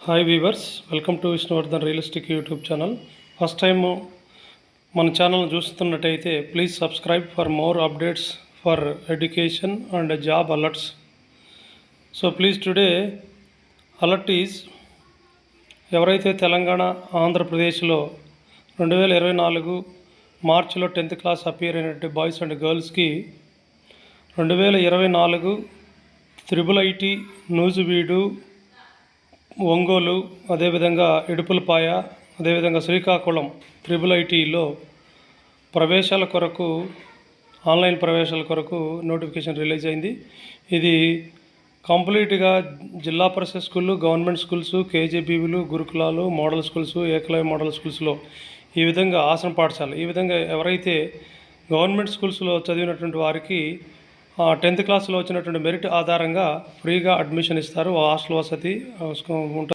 Hi weavers, welcome to Vishnuvardhan realistic YouTube channel. First time మన channel చూస్తున్నట్టయితే please subscribe for more updates for education and job alerts. So please today alert is, ఎవరైతే తెలంగాణ ఆంధ్రప్రదేశ్లో 2024 మార్చిలో 10th class appear అయినటువంటి boys and గర్ల్స్కి 2024 IIIT Nuzvid, Ongole, అదేవిధంగా ఇడుపులపాయ, అదేవిధంగా శ్రీకాకుళం IIITలో ప్రవేశాల కొరకు, ఆన్లైన్ ప్రవేశాల కొరకు నోటిఫికేషన్ రిలీజ్ అయింది. ఇది కంప్లీట్గా జిల్లా పరిషత్ స్కూళ్ళు, గవర్నమెంట్ స్కూల్స్, కేజీబీవీలు, గురుకులాలు, మోడల్ స్కూల్స్, ఏకలవ్య మోడల్ స్కూల్స్లో ఈ విధంగా ఆసన పాఠశాల, ఈ విధంగా ఎవరైతే గవర్నమెంట్ స్కూల్స్లో చదివినటువంటి వారికి 10th క్లాస్లో వచ్చినటువంటి మెరిట్ ఆధారంగా ఫ్రీగా అడ్మిషన్ ఇస్తారు. హాస్టల్ వసతి ఉంటుంది.